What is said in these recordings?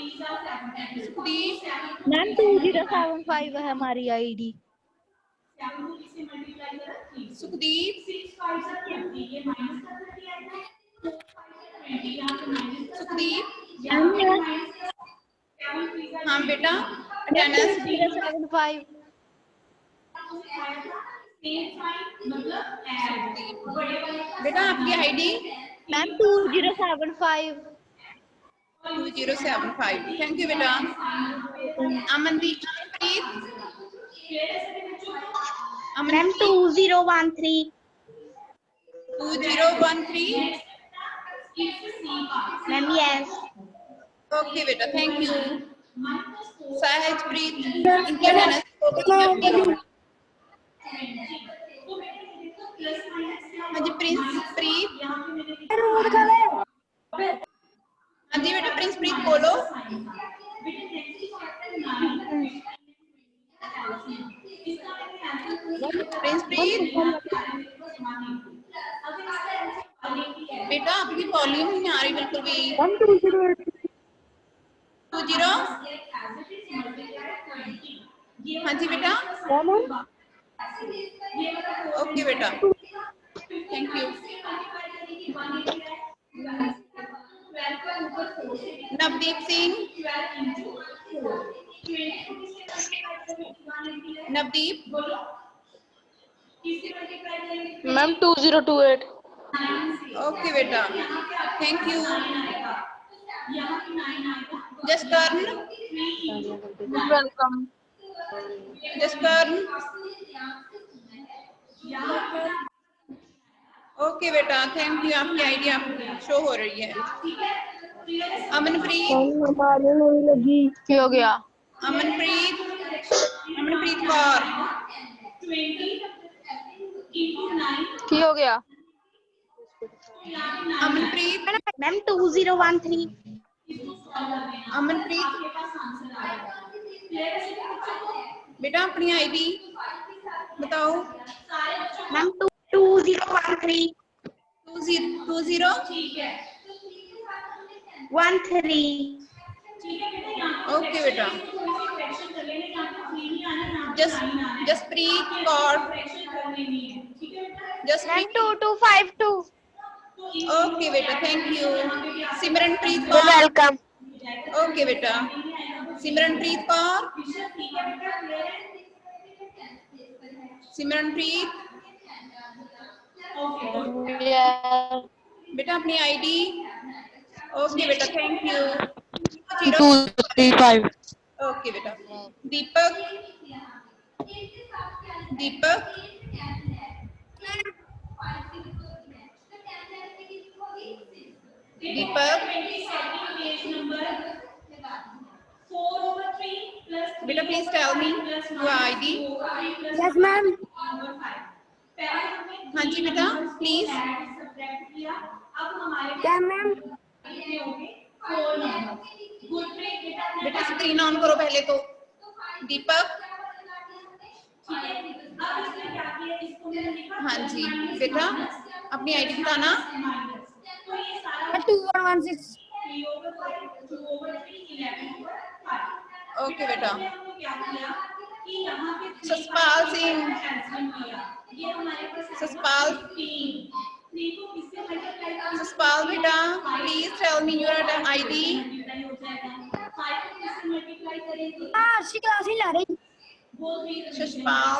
Sukhdeep ma'am 2075 है हमारी ID. Sukhdeep Sukhdeep हाँ बेटा अटेंडेंस 2075 बेटा आपकी आईडी मैम 2075 2075 थैंक यू बेटा। Amandeep ma'am 2013 2013 ma'am yes. Okay बेटा थैंक यू। साहिजप्रीत इनकी अटेंडेंस हो गई। हाँ जी प्रिंसप्रीत हाँ जी बेटा प्रिंसप्रीत बोलो। प्रिंसप्रीत बेटा आपकी वॉल्यूम नहीं आ रही बिल्कुल भी। 20 हाँ जी बेटा ओके बेटा thank you. Navdeep Singh Navdeep ma'am 2028 okay बेटा थैंक यू। जसकर्ण वेलकम। जसकर्ण ओके बेटा थैंक यू। आपकी आईडी आप शो हो रही है। अमनप्रीत हमारे नहीं लगी हो गया। अमनप्रीत अमनप्रीत कौर की हो गया। अमनप्रीत मैम 2013 अमनप्रीत बेटा अपनी आईडी बताओ। मैम 2013 13 ओके बेटा। जसप्रीत कौर मैम जसप्रीत 2252 ओके बेटा thank you. Simranpreet Kaur welcome. Okay बेटा। सिमरनप्रीत कौर सिमरनप्रीत बेटा अपनी आईडी ओके बेटा थैंक यू। 235 ओके बेटा। दीपक दीपक दीपक बेटा please tell me your ID. Yes ma'am हाँ जी बेटा प्लीज। क्या मैम बेटा स्क्रीन ऑन करो पहले तो। दीपक हाँ जी बेटा अपनी आईडी बताना। 2116 ओके बेटा। ससपाल सिंह ससपाल ससपाल बेटा please tell me your ID. अच्छी क्लास ही ला रही। ससपाल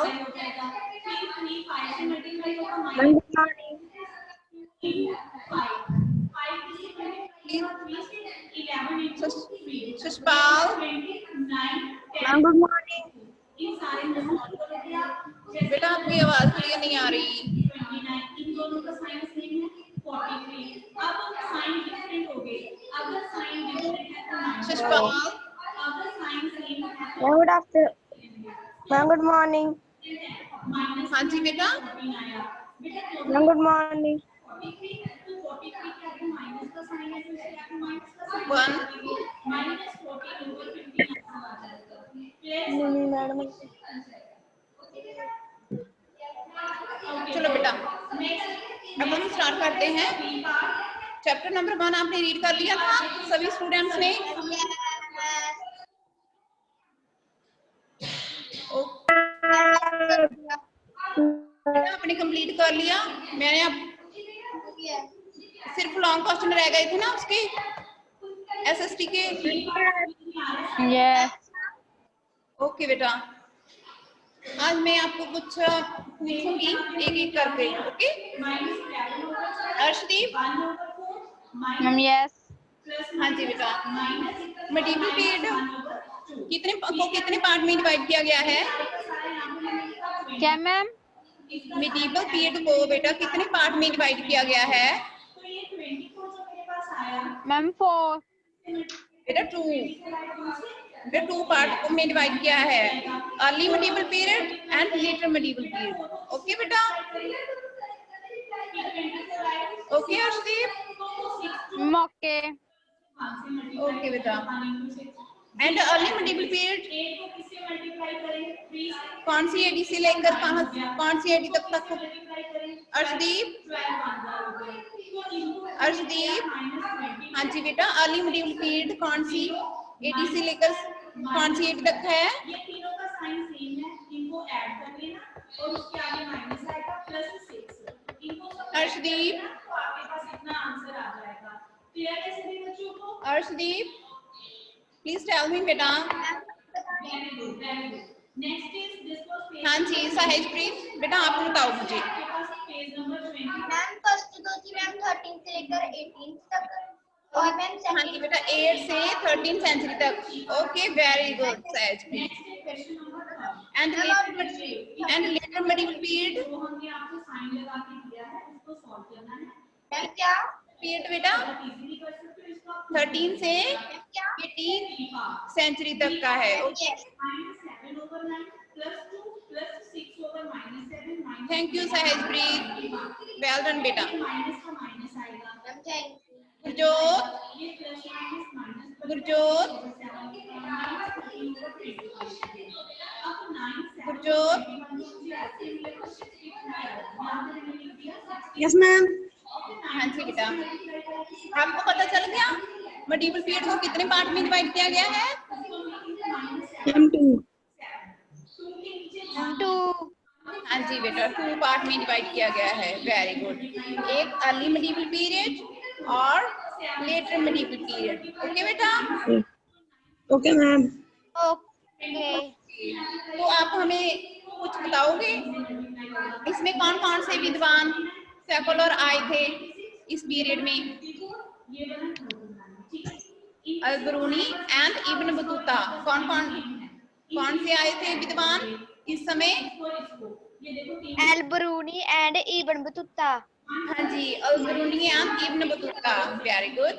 ससपाल गुड मॉर्निंग बेटा आपकी आवाज क्लियर नहीं आ रही। ससपाल good after ma'am good morning हाँ जी बेटा मैम गुड मॉर्निंग 1 मैडम चलो बेटा अब हम स्टार्ट करते हैं। चैप्टर नंबर 1 आपने रीड कर लिया था सभी स्टूडेंट्स ने। कर लिया मैंने। अब सिर्फ लॉन्ग क्वेश्चन रह गए थे ना उसके एसएसटी के। यस। ओके बेटा, आज मैं आपको कुछ पूछूंगी एक एक करके। ओके अर्शदीप। Ma'am yes. हाँ जी बेटा, मेडिवल पीरियड कितने पार्ट में डिवाइड किया गया है? क्या मैम? मेडिवल पीरियड को बेटा कितने पार्ट में डिवाइड किया गया है? मैम 4। बेटा 2 पार्ट में डिवाइड किया है, early medieval period and later medieval period. Okay बेटा, ओके अर्शदीप। ओके। ओके बेटा, एंड अर्ली मेडिवल पीरियड कौन सी एडी से लेकर कौन सी एडी तक? अर्शदीप, अर्शदीप। हाँ जी बेटा, अर्ली मेडिवल पीरियड कौन सी एडी से लेकर कौन सी एडी तक है? Arshdeep, Arshdeep please tell me बेटा। हाँ जी साहिजप्रीत बेटा आप बताओ मुझे। मैम फर्स्ट दो थी मैम 13 से लेकर 18 तक और मैम हाँ जी बेटा 8 से 13 सेंचुरी तक। Okay very good Sahajpreet. And later medieval period ma'am क्या पीरियड बेटा 13 से 18 सेंचुरी तक का है। Okay thank you Sahajpreet, well done बेटा। गुरजोत, गुरजोत, गुरजोत। Yes ma'am. हाँ जी बेटा, आपको पता चल गया मेडिवल पीरियड को कितने पार्ट में डिवाइड किया गया है? मैम 2। 2। हाँ जी बेटा 2 पार्ट में डिवाइड किया गया है। वेरी गुड, एक अर्ली मेडिवल पीरियड और लेटर मेडिवल पीरियड। ओके बेटा। Okay ma'am. ओके। तो आप हमें कुछ बताओगे इसमें कौन कौन से विद्वान सेकुलर आए थे इस पीरियड में? अल-बरूनी एंड इब्न बतूता, कौन से आए थे विद्वान इस समय? Al Biruni and Ibn Battuta. हाँ जी Al Biruni and Ibn Battuta, very good.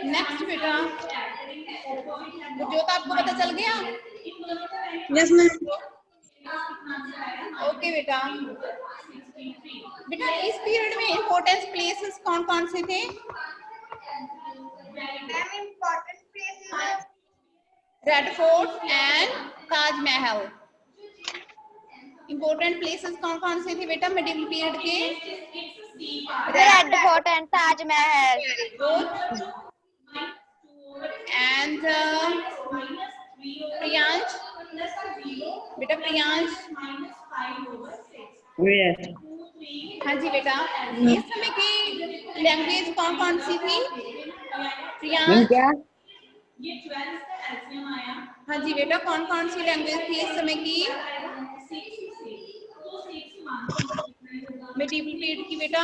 Next बेटा, जो तो आपको पता चल गया? Yes ma'am. ओके बेटा, बेटा इस पीरियड में इम्पोर्टेंट प्लेसेस कौन कौन से थे? Ma'am important places red Fort and Taj Mahal. Important places कौन कौन से थे बेटा मेडिवल पीरियड के? Red Fort and Taj Mahal. Very good. And Priyansh, बेटा प्रियांश। हाँ जी बेटा, इस समय की लैंग्वेज कौन कौन सी थी प्रियांश? क्या? हाँ जी बेटा, कौन कौन सी लैंग्वेज थी इस समय की मेडिवल पीरियड की बेटा?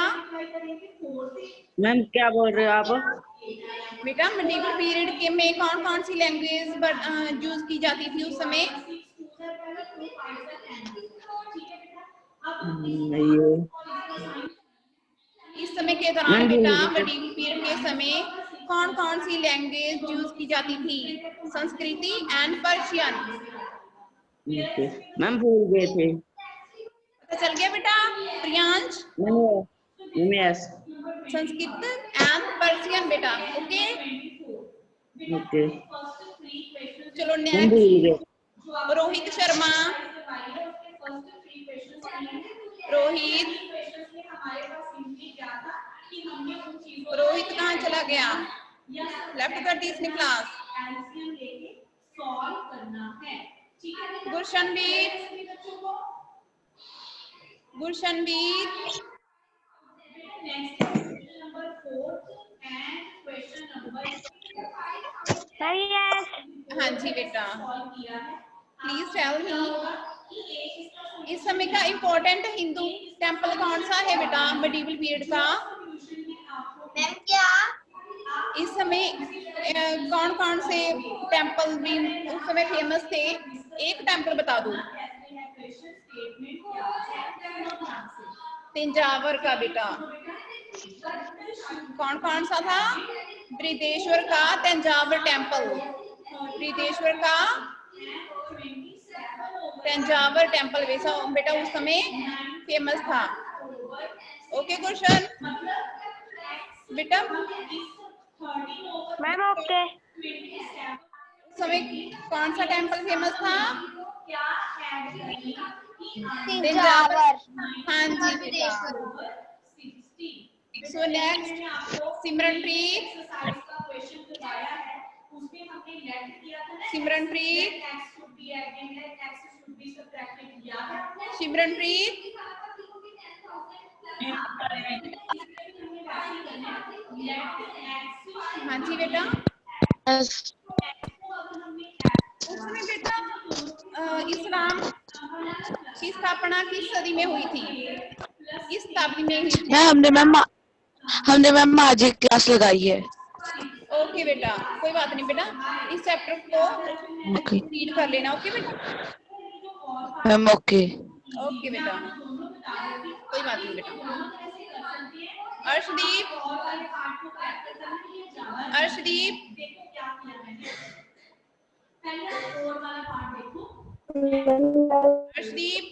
मैम क्या बोल रहे हो आप? बेटा मेडिवल पीरियड के में कौन कौन सी लैंग्वेज यूज की जाती थी उस समय? इस समय के दौरान बेटा मेडिवल पीरियड के समय कौन सी लैंग्वेज यूज की जाती थी? संस्कृति एंड पर्शियन। मैम भूल गए थे। पता चल गया बेटा Priyansh? Yes. Sanskrit and Persian बेटा। Okay okay. चलो नेक्स्ट, रोहित शर्मा। रोहित, रोहित कहाँ चला गया? लेफ्ट कर दी इसने class. Gurshanveer, Gurshanveer, Sir, yes. हाँ जी बेटा, प्लीज टेल मी इस समय का इम्पोर्टेंट हिंदू टेम्पल कौन सा है बेटा मेडिवल पीरियड का? मैम क्या? इस समय कौन कौन से टेम्पल भी उस समय फेमस थे? एक टेम्पल बता दो। तंजावर का बेटा कौन कौन सा था? बृहदेश्वर का तंजावर टेम्पल, बृहदेश्वर का तंजावर टेम्पल वैसा बेटा उस समय फेमस था। ओके क्वेश्चन बेटा, Ma'am, okay. उस समय कौन सा टेम्पल फेमस था? तंजावर। हाँ जी बेटा। सो नेक्स्ट सिमरनप्रीत, सिमरनप्रीत, सिमरनप्रीत, हाँ जी बेटा। उस समय बेटा इस्लाम की स्थापना किस सदी में हुई थी? किस शताब्दी में हुई थी? हमने मैम आज एक क्लास लगाई है। ओके बेटा, कोई बात नहीं बेटा, इस चैप्टर को रीड कर लेना। ओके बेटा, मैम ओके। ओके बेटा, कोई बात नहीं बेटा। अर्शदीप, अर्शदीप, अर्शदीप,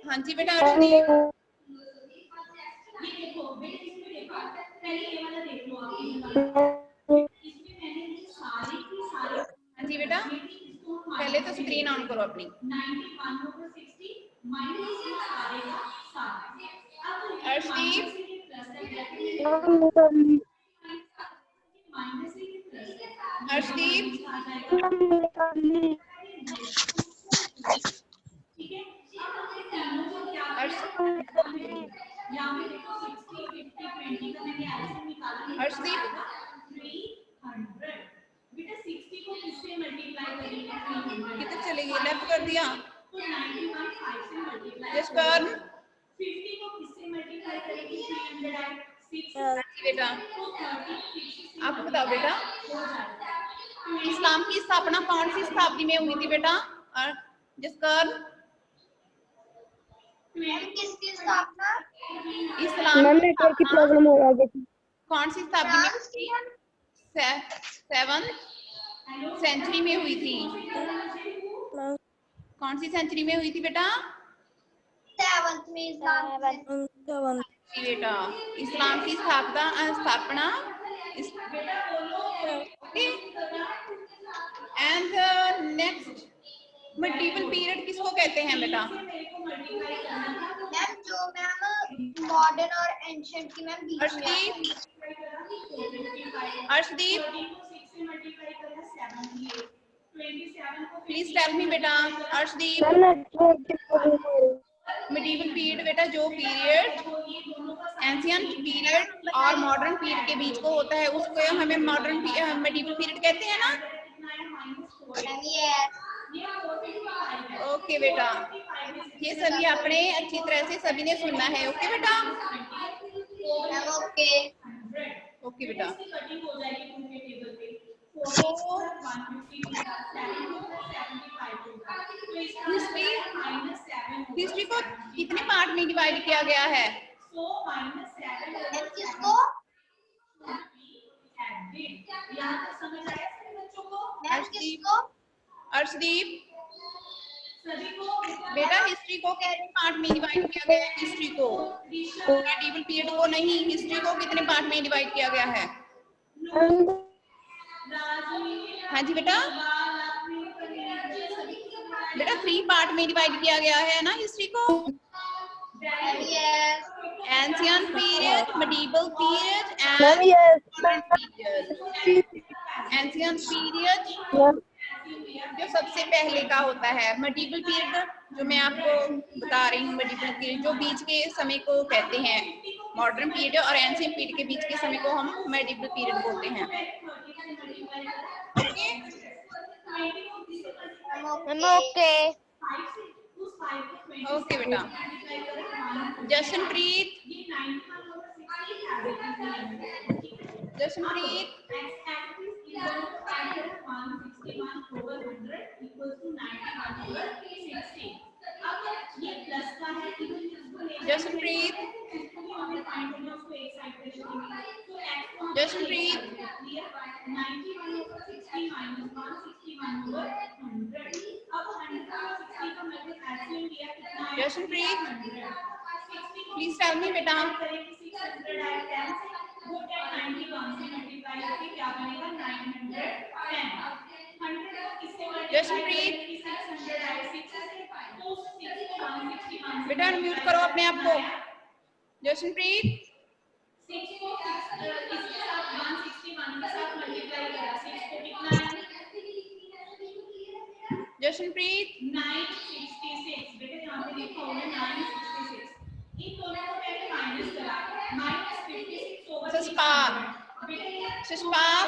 हाँ जी बेटा अर्शदीप, हाँ जी बेटा, पहले तो स्क्रीन ऑन करो अपनी। अर्शदीप, अर्शदीप, अर्शदीप, किधर चले गए? लेफ्ट कर दिया। जसकर्म, बेटा आप बताओ बेटा, इस्लाम की स्थापना कौन सी शताब्दी में हुई थी बेटा? जसकर्म, किसकी स्थापना? इस्लाम की प्रॉब्लम हो रहा है। कौन सी शताब्दी में हुई थी? 7th सेंचुरी में हुई थी। कौन सी सेंचुरी में हुई थी बेटा? 7th में इस्लाम बेटा इस्लाम की स्थापना एंड नेक्स्ट मेडिवल पीरियड किसको कहते हैं बेटा? मैम जो मैम मॉडर्न और एंशिएंट की मैम बीच में Arshdeep, Arshdeep, please tell me बेटा। अर्शदीप, मेडिवल पीरियड बेटा जो पीरियड एंशिएंट पीरियड और मॉडर्न पीरियड के बीच को होता है उसको हमें मॉडर्न मेडिवल पीरियड कहते हैं ना? ओके बेटा, ये सभी आपने अच्छी तरह से सभी ने सुनना है। ओके बेटा, ओके ओके बेटा। हिस्ट्री को कितने पार्ट में डिवाइड किया गया है? किसको? अर्शदीप, बेटा हिस्ट्री को कितने पार्ट में डिवाइड किया गया है? हिस्ट्री को, मेडिवल पीरियड को नहीं, हिस्ट्री को कितने पार्ट में डिवाइड किया गया है? हाँ जी बेटा, बेटा 3 पार्ट में डिवाइड किया गया है ना हिस्ट्री को। Yes. Ancient period, medieval period Ma'am, and yes. modern period. Ancient period Ma'am, जो सबसे पहले का होता है, medieval period जो मैं आपको बता रही हूँ, medieval period जो बीच के समय को कहते हैं modern period, और ancient period के बीच के समय को हम medieval period बोलते हैं. Okay I'm okay. ओके बेटा. Jashanpreet Jashanpreet Jashanpreet Jashanpreet please tell me बेटा. जशनप्रीत बेटा अनम्यूट करो अपने आप को. जशनप्रीत जशनप्रीत ससपाल ससपाल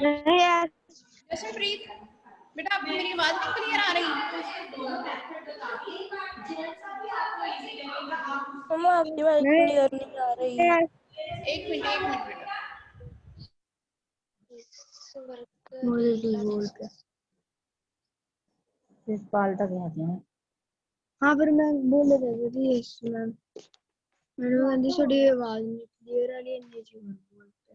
yes. जशनप्रीत बेटा आपको मेरी आवाज नहीं क्लियर आ रही. मम्मा आपकी बात क्लियर नहीं आ रही. एक मिनट बेटा. पाल तक आते हैं. हाँ फिर मैं बोल रही थी यस मैम. मैंने कहती थोड़ी आवाज नहीं क्लियर आ रही है नीचे बोलते.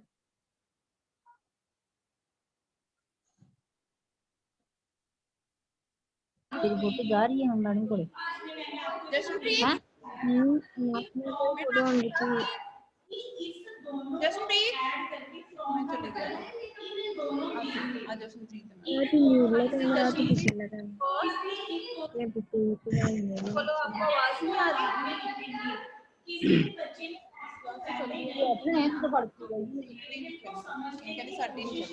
तेरी फोटो जा रही है हम मैडम को. जशनप्रीत आपने तो फोटो ऑन की थी. जशनप्रीत मैं चले गया. आ जशनप्रीत मैं तो न्यूज़ लेकर मैं तो किसी लगा मैं बिल्कुल तो नहीं बोलो आपको आवाज नहीं आ रही. अपने हाथ से पड़ती है. कहते साढ़े नहीं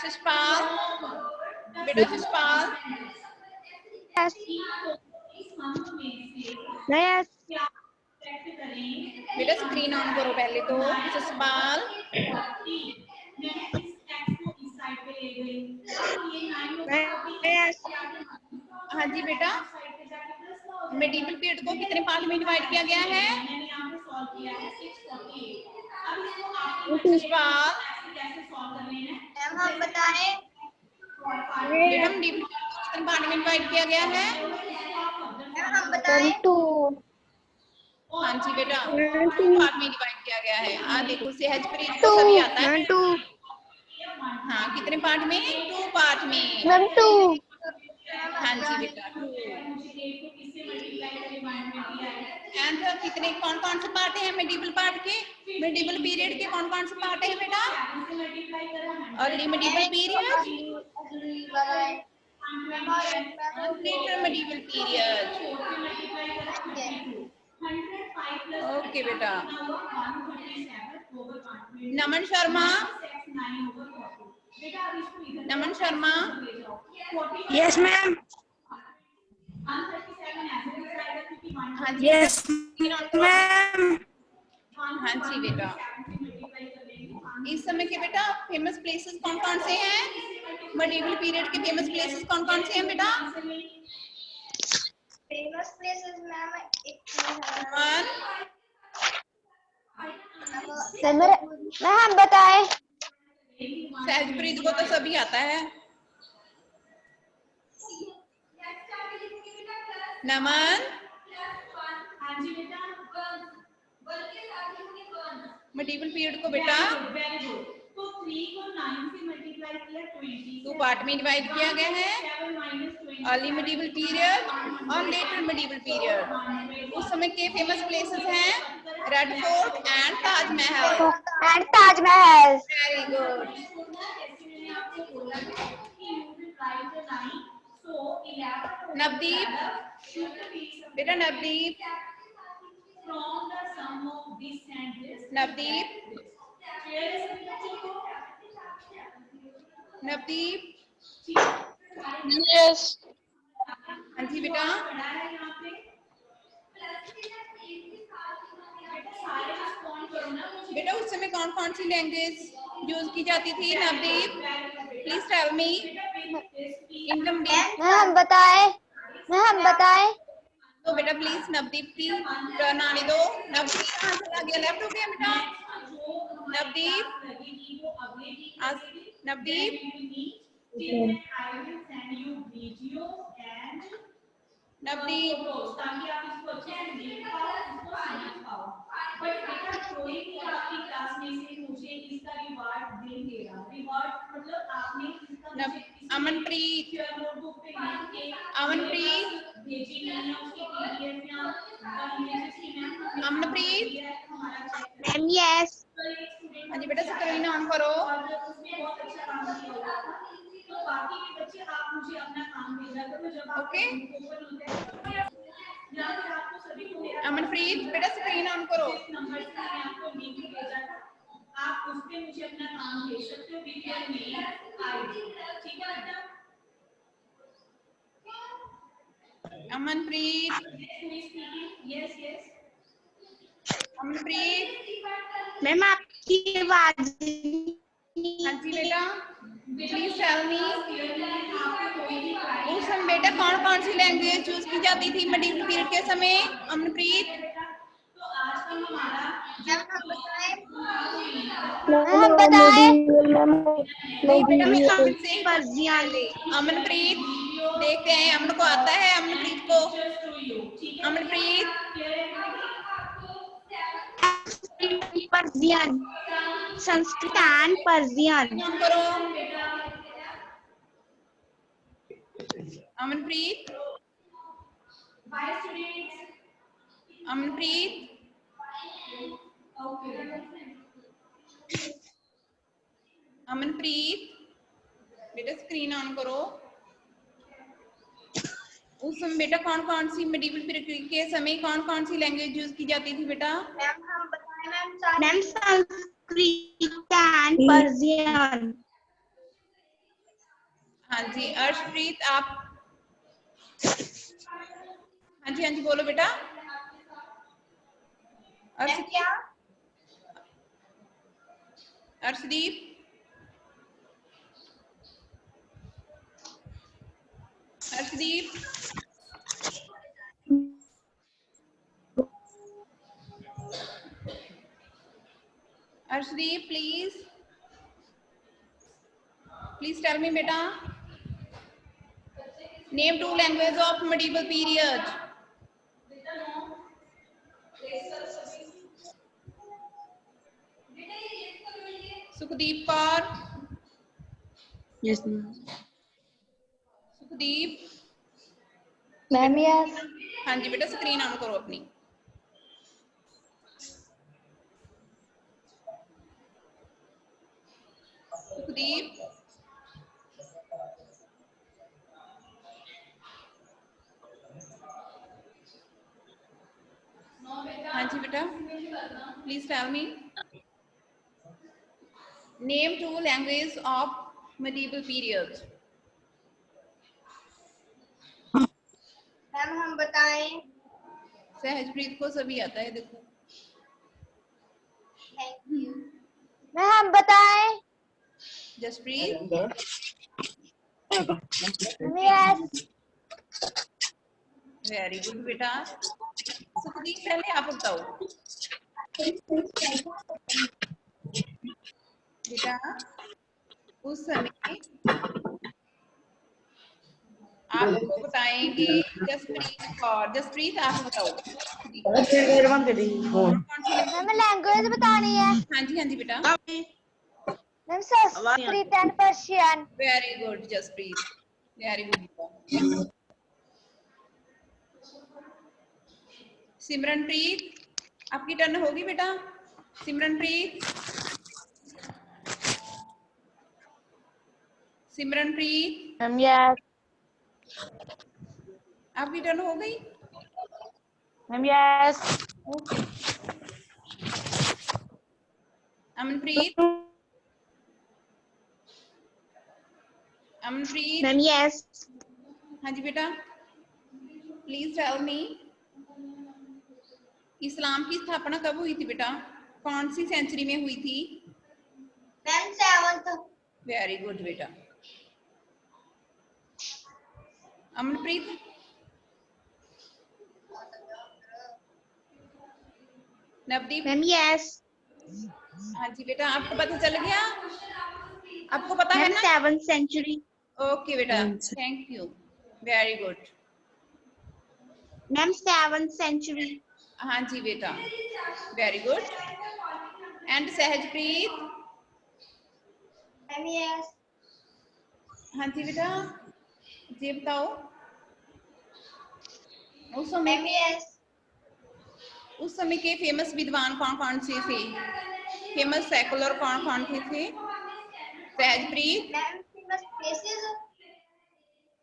ससपाल बेटा ससपाल यस बेटा स्क्रीन ऑन करो पहले तो. ससपाल यस. हाँ जी बेटा. मेडिवल पीरियड को कितने पार्ट में डिवाइड किया गया है? ससपाल मैम हम बताएं. बेटा मेडिवल पीरियड को कितने पार्ट में डिवाइड किया गया है? मैम हम बताएं. 2 हाँ जी बेटा 2 पार्ट में डिवाइड किया गया है. देखो सहज पीरियड को सभी आता है. 2 हाँ कितने पार्ट में? 2 पार्ट में. मैम 2 हाँ जी बेटा. एंड कितने कौन कौन से पार्ट हैं मेडिवल पार्ट के? मेडिवल पीरियड के कौन कौन से पार्ट हैं बेटा? Early medieval period, later medieval period. Okay बेटा. Naman Sharma yes ma'am. हाँ जी यस मैम. हाँ जी बेटा. इस समय के बेटा फेमस प्लेसेस कौन कौन से हैं? मेडिवल पीरियड के फेमस प्लेसेस कौन कौन से हैं बेटा? फेमस प्लेसेस मैम मैम बताएं. सहजप्रीत को तो सभी आता है. नमन मेडिवल पीरियड को बेटा 2 पार्ट में डिवाइड किया गया है. अर्ली मेडिवल पीरियड और लेटर मेडिवल पीरियड. उस समय के फेमस प्लेसेस हैं red Fort and Taj Mahal. Taj Mahal. Very good. Navdeep, बेटा नवदीप, नवदीप, नवदीप, यस हाँ जी बेटा। बेटा उस समय कौन कौन सी लैंग्वेज यूज की जाती थी Navdeep? Please tell me. Income ma'am हम बताए तो बेटा प्लीज नवदीप की टर्न आने दो। नवदीप कहाँ चला गया? लेफ्ट हो गया बेटा? नवदीप, नवदीप, नवदीप, अमनप्रीत, अमनप्रीत, अमनप्रीत, मैम यस हाँ जी बेटा स्क्रीन ऑन करो। ओके अमनप्रीत बेटा स्क्रीन ऑन करो। अमनप्रीत, अमनप्रीत, मैम आपकी आवाज हाँ जी बेटा प्लीज टेल मी। उस समय बेटा कौन कौन सी लैंग्वेज यूज की जाती थी मेडिवल पीरियड के समय? अमनप्रीत, हम बताए नहीं बेटा मैं अमन से पर्सियन अमनप्रीत देखते हैं अमन को आता है? अमनप्रीत को, Amanpreet, Persian Sanskrit and Persian on करो। अमनप्रीत, अमनप्रीत, अमनप्रीत बेटा स्क्रीन ऑन करो। उस समय बेटा कौन कौन सी मेडिवल पीरियड के समय कौन कौन सी लैंग्वेज यूज की जाती थी बेटा? मैम संस्कृत एंड पर्सियन हाँ जी अर्शप्रीत आप, हाँ जी बोलो बेटा। Arshdeep, Arshdeep, Arshdeep please tell me बेटा। Name two language of medieval period. Sukhdeep Kaur, yes ma'am. Sukhdeep, ma'am yes हाँ जी बेटा स्क्रीन ऑन करो अपनी। सुखदीप, हाँ जी बेटा please tell me. Name two language of medieval period. Ma'am हम बताएं सहजप्रीत को सभी आता है देखो। मैम हम बताएं जसप्रीत, यस वेरी गुड बेटा। सुखदीप पहले आप बताओ बेटा उस समय आपको बताएंगे जसप्रीत कौर। जसप्रीत आप बताओ कौन सी मैम लैंग्वेज बतानी है हाँ जी बेटा ma'am Sanskrit and Persian very good Jaspreet very good. Simranpreet आपकी टर्न होगी बेटा। Simranpreet, Simranpreet ma'am yes. आपकी टर्न हो गई। Ma'am yes. Okay Amanpreet Amanpreet ma'am yes. हाँ जी बेटा प्लीज टेल मी इस्लाम की स्थापना कब हुई थी बेटा, कौन सी सेंचुरी में हुई थी? Ma'am 7th। वेरी गुड बेटा। Amanpreet Navdeep ma'am yes. हाँ जी बेटा आपको पता चल गया, आपको पता है मैम ना? 7th century. ओके बेटा thank you very good. Ma'am 7th century. हाँ जी बेटा very good. And Sahajpreet ma'am yes. हाँ जी बेटा जी बताओ उस समय के फेमस विद्वान कौन कौन से थे, फेमस सेकुलर कौन कौन थे? Sahajpreet ma'am famous places.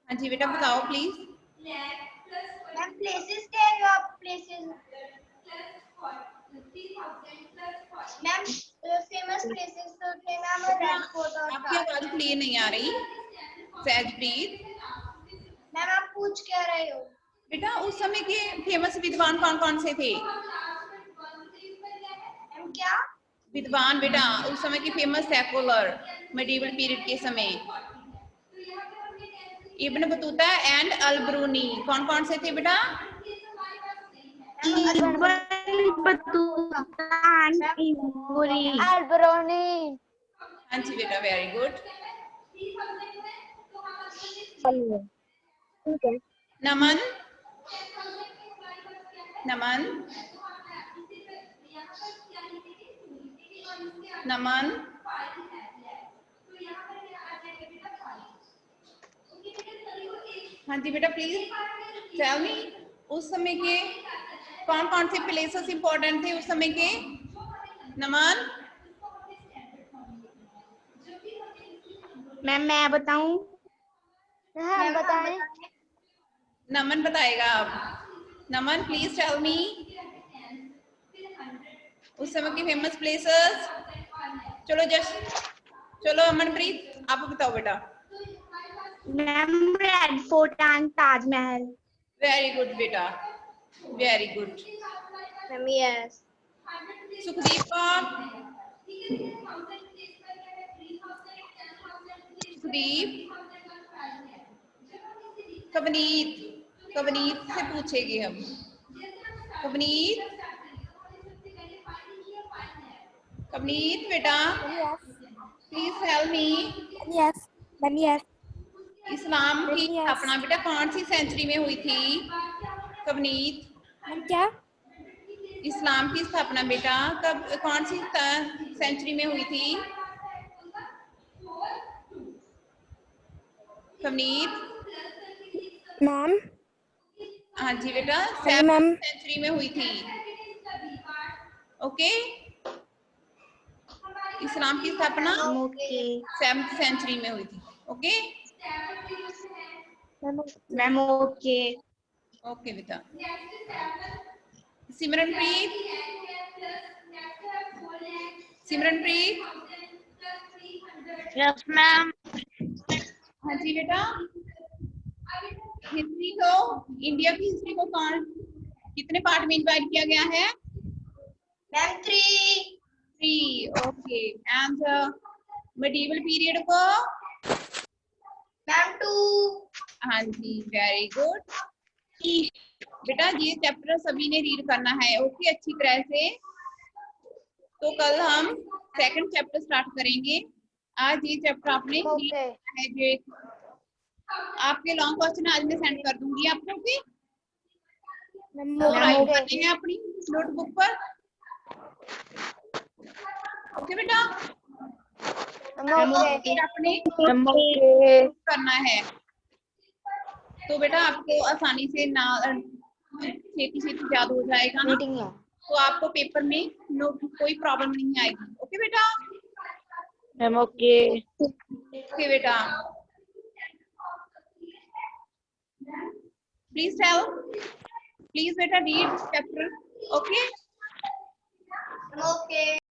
हाँ जी बेटा बताओ प्लीज। मैम प्लेसेस कह रहे हो आप? प्लेसेस मैम फेमस प्लेसेस तो थे मैम रेड फोर्ट और आपकी आवाज क्लियर नहीं आ रही सहजप्रीत। मैम आप पूछ क्या रहे हो? बेटा उस समय के फेमस विद्वान कौन कौन से थे? मैम क्या? विद्वान बेटा उस समय की फेमस सेकुलर मेडिवल पीरियड के समय इब्न बतूता एंड अल-बरूनी कौन कौन से थे बेटा? इब्न बतूता एंड इब्न अल-बरूनी। हाँ जी बेटा वेरी गुड। नमन नमन नमन हाँ जी बेटा प्लीज टेल मी उस समय के कौन कौन से प्लेसेस इंपॉर्टेंट थे उस समय के? नमन मैम मैं बताऊं? हाँ बताएं। नमन बताएगा अब। नमन प्लीज टेल मी उस समय की फेमस प्लेसेस। चलो अमनप्रीत आप बताओ बेटा। Ma'am Red Fort and Taj Mahal. Very good बेटा very good. Ma'am yes. Sukhdeep Kaur Sukhdeep Kavneet Kavneet से पूछेंगे हम। कवनीत कवनीत बेटा please tell me yes ma'am yes. इस्लाम की Yes. स्थापना बेटा कौन सी सेंचुरी में हुई थी? कवनीत मैम क्या? इस्लाम की स्थापना बेटा कब कौन सी सेंचुरी में हुई थी? कवनीत मैम हाँ जी बेटा जी, 7th मैम। सेंचुरी में हुई थी। ओके इस्लाम की स्थापना ओके 7th सेंचुरी में हुई थी। Okay ma'am okay. ओके बेटा। Simranpreet Simranpreet yes ma'am. हाँ जी बेटा हिस्ट्री को इंडिया की हिस्ट्री को कौन कितने पार्ट में डिवाइड किया गया है? Ma'am 3। 3 okay and medieval period को मैम 2। हाँ जी वेरी गुड बेटा ये चैप्टर सभी ने रीड करना है ओके अच्छी तरह से। तो कल हम सेकंड चैप्टर स्टार्ट करेंगे। आज ये चैप्टर आपने read करना है। जो आपके लॉन्ग क्वेश्चन आज मैं सेंड कर दूंगी आपको भी तो राइट करने हैं अपनी नोटबुक पर। ओके बेटा अपने करना है तो बेटा आपको आसानी से ना छेती छेती याद हो जाएगा ना तो आपको पेपर में कोई प्रॉब्लम नहीं आएगी। ओके बेटा मैम ओके। ओके बेटा Please tell. Please beta read chapter. Okay. Okay.